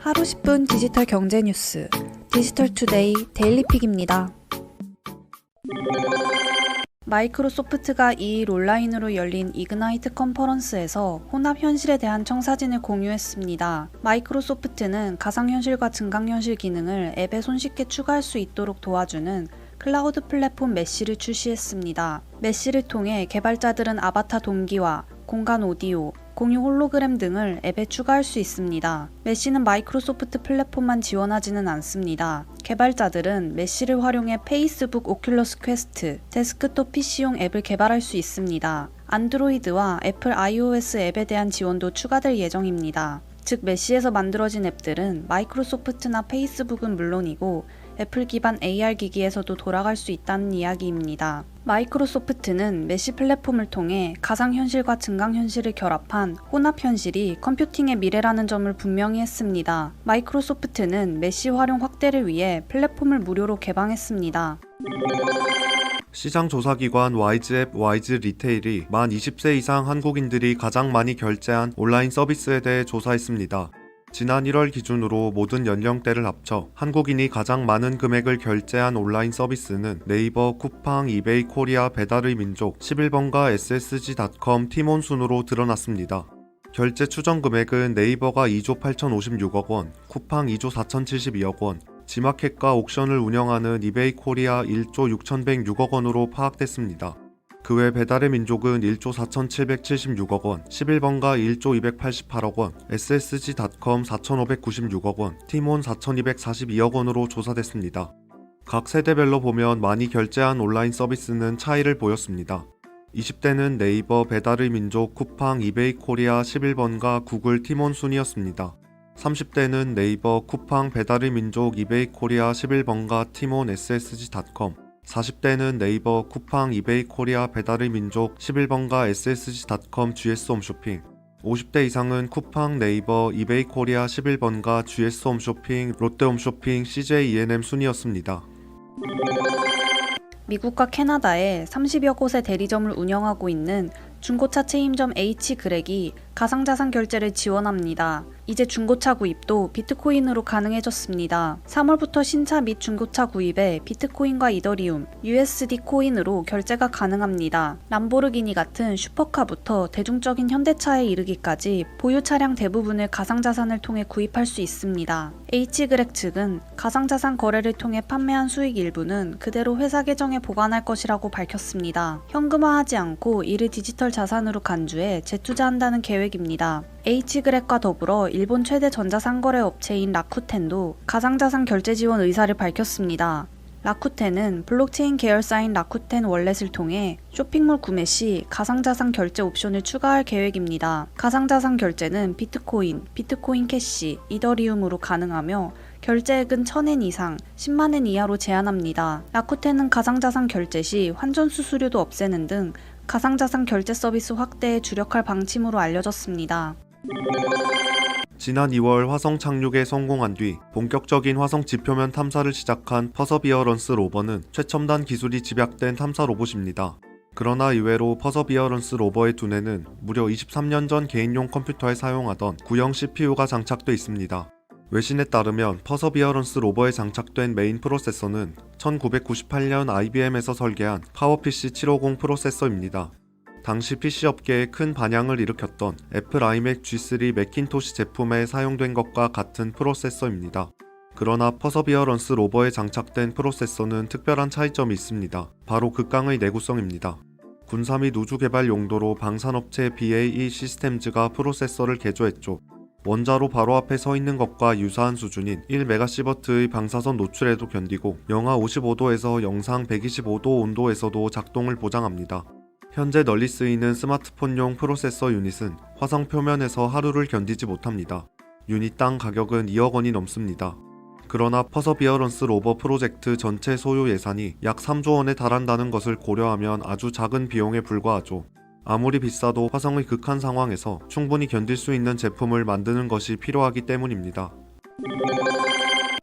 하루 10분 디지털 경제 뉴스 디지털투데이 데일리픽입니다. 마이크로소프트가 2일 온라인으로 열린 이그나이트 컨퍼런스에서 혼합현실에 대한 청사진을 공유했습니다. 마이크로소프트는 가상현실과 증강현실 기능을 앱에 손쉽게 추가할 수 있도록 도와주는 클라우드 플랫폼 메쉬를 출시했습니다. 메쉬를 통해 개발자들은 아바타 동기화, 공간 오디오, 공유 홀로그램 등을 앱에 추가할 수 있습니다. 메쉬는 마이크로소프트 플랫폼만 지원하지는 않습니다. 개발자들은 메쉬를 활용해 페이스북 오큘러스 퀘스트, 데스크톱 PC용 앱을 개발할 수 있습니다. 안드로이드와 애플 iOS 앱에 대한 지원도 추가될 예정입니다. 즉 메쉬에서 만들어진 앱들은 마이크로소프트나 페이스북은 물론이고 애플 기반 AR 기기에서도 돌아갈 수 있다는 이야기입니다. 마이크로소프트는 메쉬 플랫폼을 통해 가상현실과 증강현실을 결합한 혼합현실이 컴퓨팅의 미래라는 점을 분명히 했습니다. 마이크로소프트는 메쉬 활용 확대를 위해 플랫폼을 무료로 개방했습니다. 시장조사기관 와이즈앱 와이즈 리테일이 만 20세 이상 한국인들이 가장 많이 결제한 온라인 서비스에 대해 조사했습니다. 지난 1월 기준으로 모든 연령대를 합쳐 한국인이 가장 많은 금액을 결제한 온라인 서비스는 네이버, 쿠팡, 이베이 코리아, 배달의 민족, 11번가, ssg.com, 티몬 순으로 드러났습니다. 결제 추정 금액은 네이버가 2조 8,056억 원, 쿠팡 2조 4,072억 원, 지마켓과 옥션을 운영하는 이베이 코리아 1조 6,106억 원으로 파악됐습니다. 그 외 배달의 민족은 1조 4,776억 원, 11번가 1조 288억 원, ssg.com 4,596억 원, 티몬 4,242억 원으로 조사됐습니다. 각 세대별로 보면 많이 결제한 온라인 서비스는 차이를 보였습니다. 20대는 네이버, 배달의 민족, 쿠팡, 이베이 코리아, 11번가, 구글, 티몬 순이었습니다. 30대는 네이버, 쿠팡, 배달의 민족, 이베이 코리아, 11번가, 티몬, ssg.com 40대는 네이버, 쿠팡, 이베이 코리아, 배달의 민족, 11번가, ssg.com, GS홈쇼핑 50대 이상은 쿠팡, 네이버, 이베이 코리아, 11번가, GS홈쇼핑, 롯데홈쇼핑, CJ E&M 순이었습니다. 미국과 캐나다에 30여 곳의 대리점을 운영하고 있는 중고차 체인점 H그렉이 가상자산 결제를 지원합니다. 이제 중고차 구입도 비트코인으로 가능해졌습니다. 3월부터 신차 및 중고차 구입에 비트코인과 이더리움, USD 코인으로 결제가 가능합니다. 람보르기니 같은 슈퍼카부터 대중적인 현대차에 이르기까지 보유 차량 대부분을 가상자산을 통해 구입할 수 있습니다. H그렉 측은 가상자산 거래를 통해 판매한 수익 일부는 그대로 회사 계정에 보관할 것이라고 밝혔습니다. 현금화하지 않고 이를 디지털 자산으로 간주해 재투자한다는 계획입니다. H그렉과 더불어 일본 최대 전자상거래 업체인 라쿠텐도 가상자산 결제 지원 의사를 밝혔습니다. 라쿠텐은 블록체인 계열사인 라쿠텐 월렛을 통해 쇼핑몰 구매 시 가상자산 결제 옵션을 추가할 계획입니다. 가상자산 결제는 비트코인, 비트코인 캐시, 이더리움으로 가능하며 결제액은 1,000엔 이상, 10만엔 이하로 제한합니다. 라쿠텐은 가상자산 결제 시 환전 수수료도 없애는 등 가상자산 결제 서비스 확대에 주력할 방침으로 알려졌습니다. 지난 2월 화성 착륙에 성공한 뒤 본격적인 화성 지표면 탐사를 시작한 퍼서비어런스 로버는 최첨단 기술이 집약된 탐사 로봇입니다. 그러나 의외로 퍼서비어런스 로버의 두뇌는 무려 23년 전 개인용 컴퓨터에 사용하던 구형 CPU가 장착돼 있습니다. 외신에 따르면 퍼서비어런스 로버에 장착된 메인 프로세서는 1998년 IBM에서 설계한 파워PC 750 프로세서입니다. 당시 PC 업계에 큰 반향을 일으켰던 애플 아이맥 G3 매킨토시 제품에 사용된 것과 같은 프로세서입니다. 그러나 퍼서비어런스 로버에 장착된 프로세서는 특별한 차이점이 있습니다. 바로 극강의 내구성입니다. 군사 및 우주 개발 용도로 방산업체 BAE 시스템즈가 프로세서를 개조했죠. 원자로 바로 앞에 서 있는 것과 유사한 수준인 1메가시버트의 방사선 노출에도 견디고 영하 55도에서 영상 125도 온도에서도 작동을 보장합니다. 현재 널리 쓰이는 스마트폰용 프로세서 유닛은 화성 표면에서 하루를 견디지 못합니다. 유닛당 가격은 2억 원이 넘습니다. 그러나 퍼서비어런스 로버 프로젝트 전체 소요 예산이 약 3조 원에 달한다는 것을 고려하면 아주 작은 비용에 불과하죠. 아무리 비싸도 화성의 극한 상황에서 충분히 견딜 수 있는 제품을 만드는 것이 필요하기 때문입니다.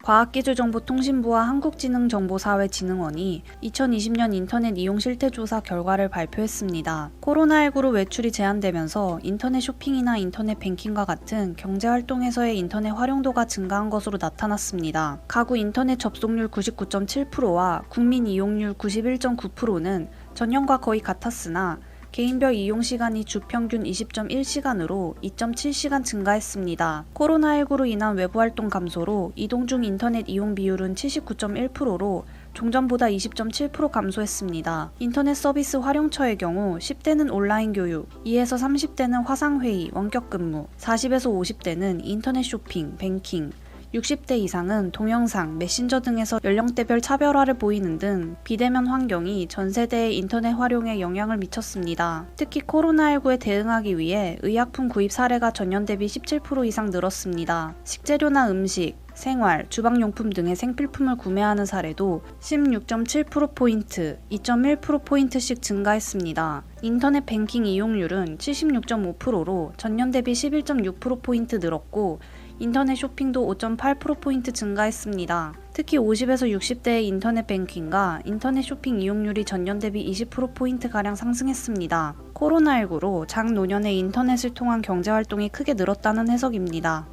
과학기술정보통신부와 한국지능정보사회진흥원이 2020년 인터넷 이용 실태 조사 결과를 발표했습니다. 코로나19로 외출이 제한되면서 인터넷 쇼핑이나 인터넷 뱅킹과 같은 경제활동에서의 인터넷 활용도가 증가한 것으로 나타났습니다. 가구 인터넷 접속률 99.7%와 국민 이용률 91.9%는 전년과 거의 같았으나 개인별 이용시간이 주 평균 20.1시간으로 2.7시간 증가했습니다. 코로나19로 인한 외부활동 감소로 이동 중 인터넷 이용 비율은 79.1%로 종전보다 20.7% 감소했습니다. 인터넷 서비스 활용처의 경우 10대는 온라인 교육, 2에서 30대는 화상회의, 원격근무, 40에서 50대는 인터넷 쇼핑, 뱅킹, 60대 이상은 동영상, 메신저 등에서 연령대별 차별화를 보이는 등 비대면 환경이 전 세대의 인터넷 활용에 영향을 미쳤습니다. 특히 코로나19에 대응하기 위해 의약품 구입 사례가 전년 대비 17% 이상 늘었습니다. 식재료나 음식, 생활, 주방용품 등의 생필품을 구매하는 사례도 16.7%포인트, 2.1%포인트씩 증가했습니다. 인터넷 뱅킹 이용률은 76.5%로 전년 대비 11.6%포인트 늘었고 인터넷 쇼핑도 5.8%포인트 증가했습니다. 특히 50에서 60대의 인터넷 뱅킹과 인터넷 쇼핑 이용률이 전년 대비 20%포인트가량 상승했습니다. 코로나19로 장노년의 인터넷을 통한 경제활동이 크게 늘었다는 해석입니다.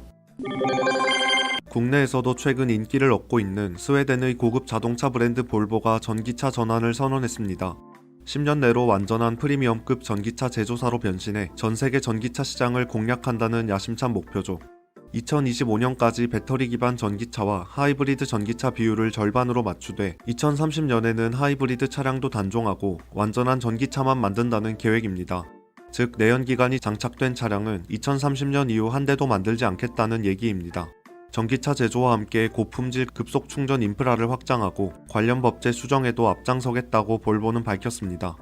국내에서도 최근 인기를 얻고 있는 스웨덴의 고급 자동차 브랜드 볼보가 전기차 전환을 선언했습니다. 10년 내로 완전한 프리미엄급 전기차 제조사로 변신해 전 세계 전기차 시장을 공략한다는 야심찬 목표죠. 2025년까지 배터리 기반 전기차와 하이브리드 전기차 비율을 절반으로 맞추되 2030년에는 하이브리드 차량도 단종하고 완전한 전기차만 만든다는 계획입니다. 즉 내연기관이 장착된 차량은 2030년 이후 한 대도 만들지 않겠다는 얘기입니다. 전기차 제조와 함께 고품질 급속 충전 인프라를 확장하고 관련 법제 수정에도 앞장서겠다고 볼보는 밝혔습니다.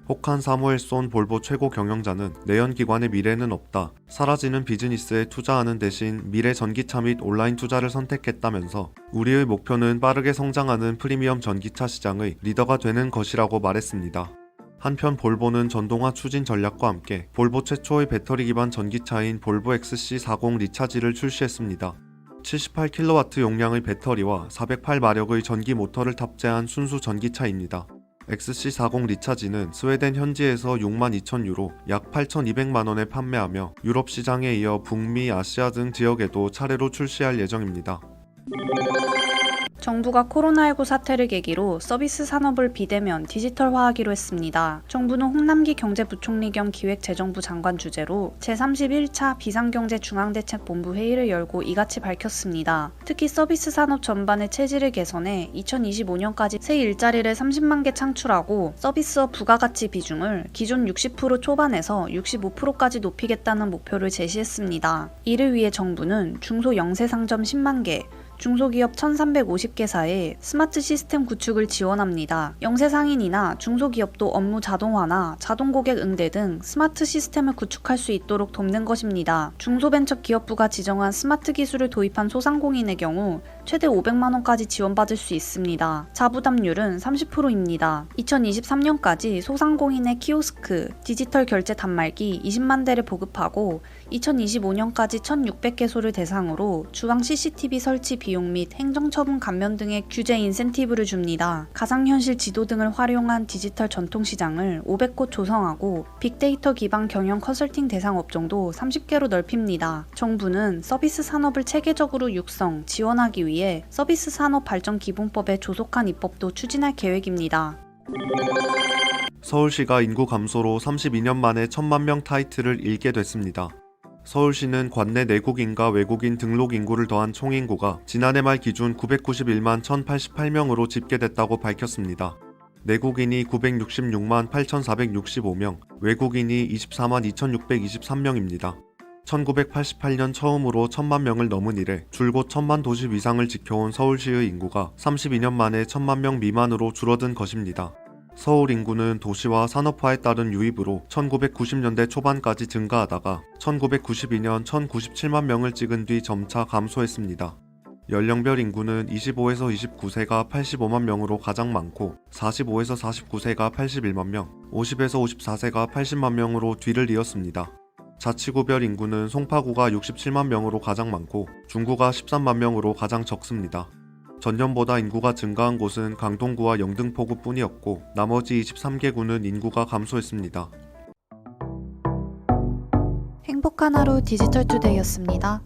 호칸 사무엘손 볼보 최고 경영자는 내연기관의 미래는 없다. 사라지는 비즈니스에 투자하는 대신 미래 전기차 및 온라인 투자를 선택했다면서 우리의 목표는 빠르게 성장하는 프리미엄 전기차 시장의 리더가 되는 것이라고 말했습니다. 한편 볼보는 전동화 추진 전략과 함께 볼보 최초의 배터리 기반 전기차인 볼보 XC40 리차지를 출시했습니다. 78kW 용량의 배터리와 408마력의 전기 모터를 탑재한 순수 전기차입니다. XC40 리차지는 스웨덴 현지에서 62,000유로 약 8,200만원에 판매하며 유럽 시장에 이어 북미, 아시아 등 지역에도 차례로 출시할 예정입니다. 정부가 코로나19 사태를 계기로 서비스 산업을 비대면 디지털화하기로 했습니다. 정부는 홍남기 경제부총리 겸 기획재정부 장관 주재로 제31차 비상경제중앙대책본부 회의를 열고 이같이 밝혔습니다. 특히 서비스 산업 전반의 체질을 개선해 2025년까지 새 일자리를 30만 개 창출하고 서비스업 부가가치 비중을 기존 60% 초반에서 65%까지 높이겠다는 목표를 제시했습니다. 이를 위해 정부는 중소 영세상점 10만 개, 중소기업 1350개사에 스마트 시스템 구축을 지원합니다. 영세상인이나 중소기업도 업무 자동화나 자동고객 응대 등 스마트 시스템을 구축할 수 있도록 돕는 것입니다. 중소벤처기업부가 지정한 스마트 기술을 도입한 소상공인의 경우 최대 500만원까지 지원받을 수 있습니다. 자부담률은 30%입니다. 2023년까지 소상공인의 키오스크, 디지털 결제 단말기 20만 대를 보급하고 2025년까지 1,600개소를 대상으로 주방 CCTV 설치 비용 및 행정처분 감면 등의 규제 인센티브를 줍니다. 가상현실 지도 등을 활용한 디지털 전통시장을 500곳 조성하고 빅데이터 기반 경영 컨설팅 대상 업종도 30개로 넓힙니다. 정부는 서비스 산업을 체계적으로 육성, 지원하기 위해 서비스 산업 발전 기본법에 조속한 입법도 추진할 계획입니다. 서울시가 인구 감소로 32년 만에 1,000만 명 타이틀을 잃게 됐습니다. 서울시는 관내 내국인과 외국인 등록 인구를 더한 총인구가 지난해 말 기준 991만 1,088명으로 집계됐다고 밝혔습니다. 내국인이 966만 8,465명, 외국인이 24만 2,623명입니다. 1988년 처음으로 1,000만 명을 넘은 이래 줄곧 1,000만 도시 위상을 지켜온 서울시의 인구가 32년 만에 1,000만 명 미만으로 줄어든 것입니다. 서울 인구는 도시와 산업화에 따른 유입으로 1990년대 초반까지 증가하다가 1992년 1,097만 명을 찍은 뒤 점차 감소했습니다. 연령별 인구는 25에서 29세가 85만 명으로 가장 많고 45에서 49세가 81만 명, 50에서 54세가 80만 명으로 뒤를 이었습니다. 자치구별 인구는 송파구가 67만 명으로 가장 많고 중구가 13만 명으로 가장 적습니다. 전년보다 인구가 증가한 곳은 강동구와 영등포구 뿐이었고 나머지 23개구는 인구가 감소했습니다. 행복한 하루 디지털투데이였습니다.